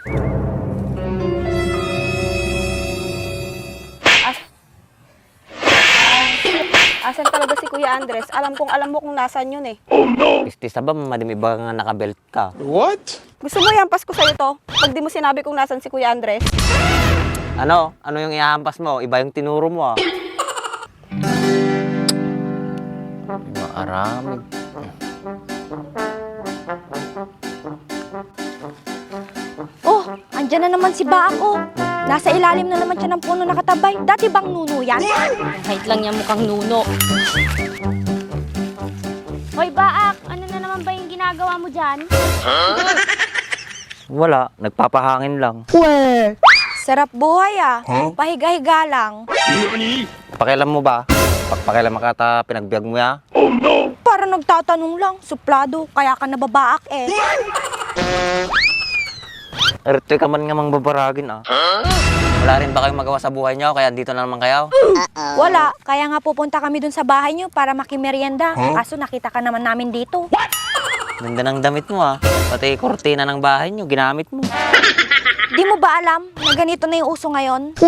As Asan talaga si Kuya Andres? Alam mo kung nasan yun eh. Istis na ba, madami ba nga nakabelt ka? What? Gusto mo ihampas ko sa'yo to? Pag di mo sinabi kung nasan si Kuya Andres? Ano? Ano yung ihahampas mo? Iba yung tinuro mo ah. Maaramid. Oh, andyan na naman si Baak oh. Nasa ilalim na naman siya ng puno nakatabay. Dati bang nuno yan? Kahit lang yan mukhang nuno. Hoy, Baak! Ano na naman ba yung ginagawa mo dyan? Wala, nagpapahangin lang. Sarap buhay ah. Pahiga-higa lang. Pakialam mo ba? Pakialam ka ta pinagbiag mo ya? Para nagtatanong lang, suplado, kaya ka nababaak eh. Ertoy ka man nga mang babaragin ah. Wala rin ba kayong magawa sa buhay niyo? Kaya dito na naman kayo? Wala, kaya nga pupunta kami dun sa bahay niyo para makimerienda. Kaso nakita ka naman namin dito. Ganda ng damit mo ah. Pati kortina ng bahay niyo, ginamit mo. Di mo ba alam na ganito na yung uso ngayon?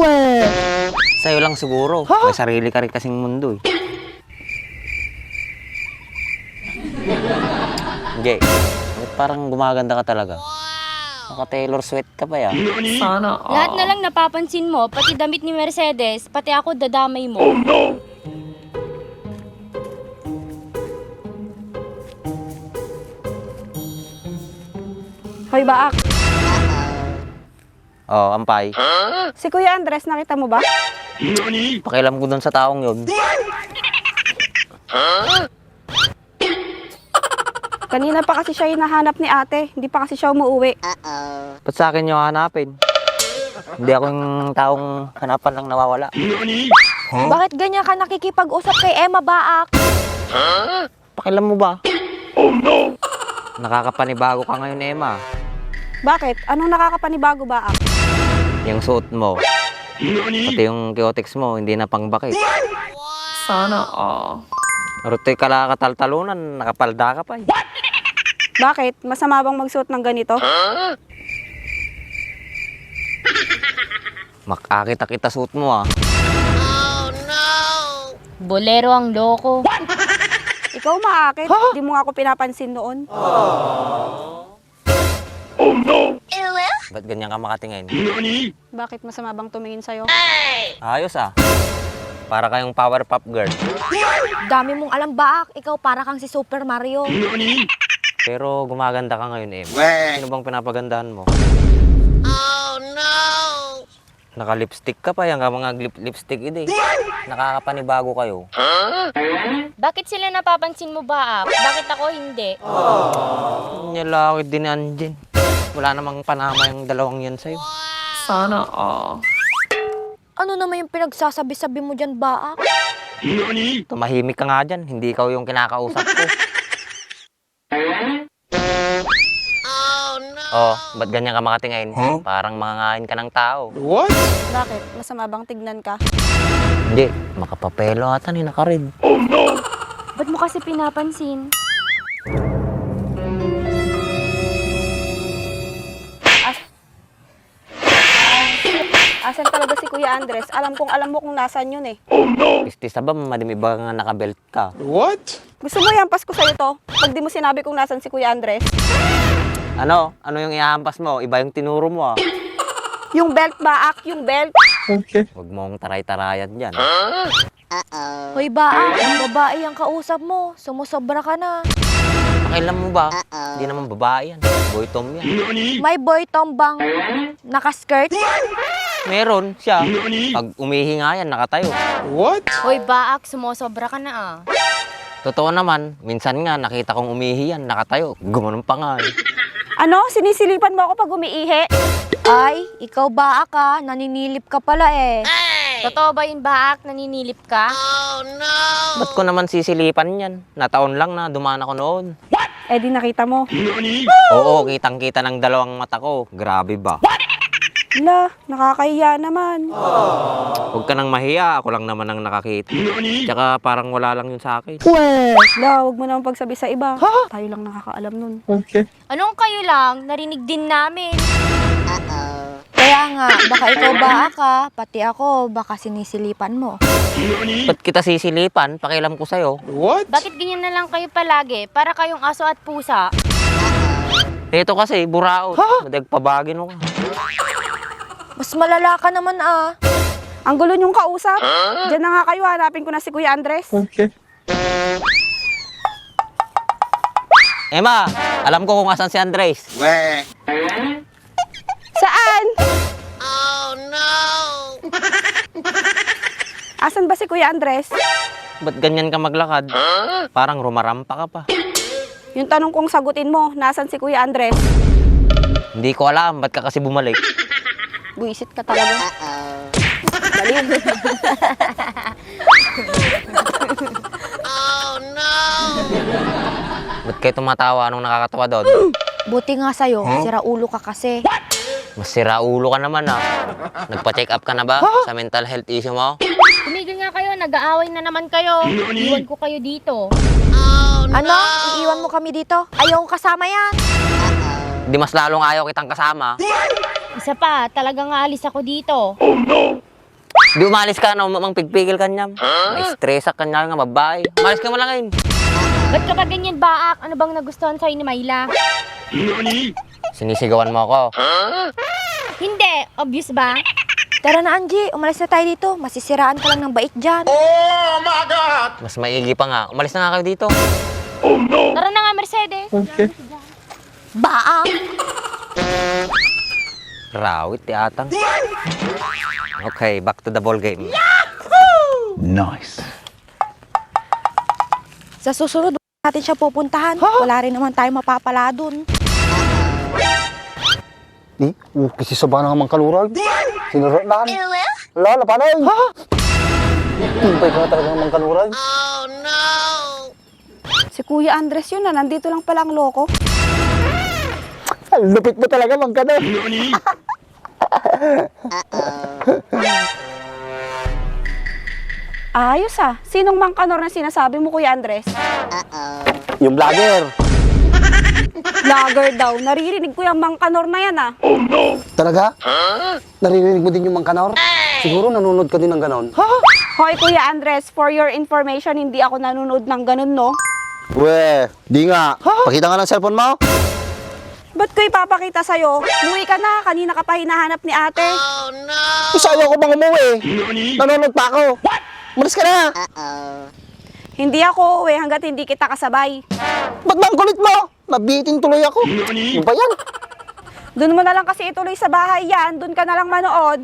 Sa'yo lang siguro. May sarili ka rin kasing mundo eh. Jay, ba't parang gumaganda ka talaga? Naka-Taylor Swift ka pa ya. Lahat na lang napapansin mo, pati damit ni Mercedes, pati ako dadamay mo. Hoy, Baak. Oh, ampay. Si Kuya Andres, nakita mo ba? Pakialam ko dun sa taong yun. Kanina pa kasi siya hinahanap ni ate. Hindi pa kasi siya umuwi. Ba't sa akin yung hanapin? Hindi ako yung taong hanapan lang nawawala. Bakit ganyan ka nakikipag-usap kay Emma Baak? Pakialam mo ba? Nakakapanibago ka ngayon, Emma. Bakit? Anong nakakapanibago, Baak? Yung suot mo. Pati yung kiotics mo, hindi na pangbakit. Rutoy ka lang kataltalunan, nakapalda ka pa eh. Bakit? Masama bang magsuot ng ganito? Makakita-kita suot mo ah. Bolero ang loko. Ikaw maakit. Hindi mo nga ako pinapansin noon. Ba't ganyan ka makatingin? Bakit masama bang tumingin sa'yo? Ayos ah. Para kayong Powerpuff Girl. Dami mong alam Baak, ikaw para kang si Super Mario. Pero gumaganda ka ngayon, Emma. Sino bang pinapagandahan mo? Naka-lipstick ka pa, yung mga lipstick ide. Nakakapanibago kayo. Bakit sila napapansin mo, Baak? Bakit ako hindi? Nyalakit din andyan. Wala namang panama yung dalawang yan sa'yo. Ano naman yung pinagsasabi-sabi mo dyan Baak? Tumahimik ka nga dyan, hindi ikaw yung kinakausap ko. Oh, ba't ganyan ka makatingin? Parang mangangain ka ng tao. What? Bakit? Masama bang tignan ka? Hindi, makapapelo ata ni nakarid. Ba't mo kasi pinapansin? Asan talaga si Kuya Andres? Alam mo kung nasan yun eh. Istis na ba, madami ba nga nakabelt ka? What? Gusto mo ihampas ko sa'yo to? Pag di mo sinabi kung nasan si Kuya Andres? Ano? Ano yung ihahampas mo? Iba yung tinuro mo ah. Yung belt, Baak, yung belt. Okay. Huwag mong taray-tarayan dyan. Hoy Baak, ang babae ang kausap mo. Sumusobra ka na. Pakialam mo ba? Hindi naman babae yan. Boy Tom yan. May boy tombang nakaskirt. Meron siya. Pag umihi nga yan, nakatayo. What? Hoy, Baak, sumusobra ka na ah. Totoo naman, minsan nga nakita kong umihi yan, nakatayo. Gumanon pa nga. Ano? Sinisilipan mo ako pag umiihi? Ay, ikaw Baak ah, naninilip ka pala eh. Totoo ba yun, Baak? Naninilip ka? Ba't ko naman sisilipan yan? Nataon lang na dumaan ako noon. Eh di nakita mo. Oo, kitang-kita ng dalawang mata ko. Grabe ba? La, nakakahiya naman. Huwag ka nang mahiya, ako lang naman ang nakakita. Tsaka parang wala lang yun sa akin. La, huwag mo naman pagsabi sa iba. Tayo lang nakakaalam nun. Okay. Anong kayo lang? Narinig din namin. nga, baka ikaw baak ka, pati ako, baka sinisilipan mo. Ba't kita sisilipan? Pakialam ko sa'yo. Bakit ganyan na lang kayo palagi? Para kayong aso at pusa. Ito kasi, buraot. Madagpabagin mo. Mas malala ka naman ah. Ang gulo niyong kausap. Diyan na nga kayo, hanapin ko na si Kuya Andres. Emma, alam ko kung asan si Andres. Saan? Oh no! Asan ba si Kuya Andres? Ba't ganyan ka maglakad? Parang rumarampa ka pa. Yung tanong kong sagutin mo, nasan si Kuya Andres? Hindi ko alam, ba't ka kasi bumalik? Buisit ka talaga. Galing. Ba't kayo tumatawa? Anong nakakatawa doon? Buti nga sa'yo, sira ulo ka kasi. Mas sira ulo ka naman ah. Nagpa-check up ka na ba sa mental health issue mo? Tumigil nga kayo, nag-aaway na naman kayo. Iwan ko kayo dito. Ano? Iiwan mo kami dito? Ayaw kong kasama yan. Di mas lalong ayaw kitang kasama. Isa pa, talagang aalis ako dito. Di umalis ka na, umamang pigpigil ka niya. May stress ka niya nga, babae. Umalis ka mo lang ngayon. Ba't ka ba ganyan, Baak? Ano bang nagustuhan sa'yo ni Myla? Sinisigawan mo ako. Hindi, obvious ba? Tara na Angie, umalis na tayo dito. Masisiraan ka lang ng bait dyan. Mas maigi pa nga. Umalis na nga kayo dito. Tara na nga, Mercedes. Baak! Rawit, tiatang. Okay, back to the ball game. Nice. Sa susunod, natin siya pupuntahan. Wala rin naman tayo mapapala dun. Kasi sa ba naman kalurag? Sinurot na. Wala, lapanay. Timpay ka na talaga naman kalurag. Si Kuya Andres yun na, nandito lang palang loko. Ang lupit mo talaga, Mangkano. Ayos ah. Sinong mangkanor na sinasabi mo, Kuya Andres? Yung vlogger. Vlogger daw. Naririnig ko yung mangkanor na yan ah. Talaga? Naririnig mo din yung Mangkanor? Siguro nanonood ka din ng ganon. Hoy, Kuya Andres, for your information, hindi ako nanonood ng ganun, no? We, di nga. Pakita nga ng cellphone mo. Ba't ko ipapakita sa'yo? Umuwi ka na. Kanina ka pa hinahanap ni ate. Isa ayaw ko bang umuwi? Nanonood pa ako. Malis ka na. Hindi ako uuwi hanggat hindi kita kasabay. Ba't ba ang kulit mo? Nabitin tuloy ako. Yung pa yan? Doon mo na lang kasi ituloy sa bahay yan. Doon ka na lang manood.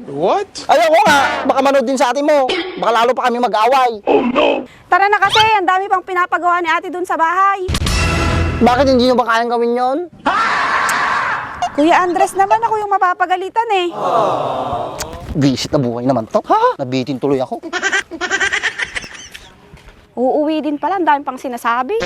Ayaw ko nga. Baka manood din sa atin mo. Baka lalo pa kami mag-away. Tara na kasi. Ang dami pang pinapagawa ni ate doon sa bahay. Bakit hindi nyo ba kayang gawin yon? Kuya Andres naman ako yung mapapagalitan eh. Visit na buhay naman to. Nabitin tuloy ako. Uuwi din pala. Ang dami pang sinasabi.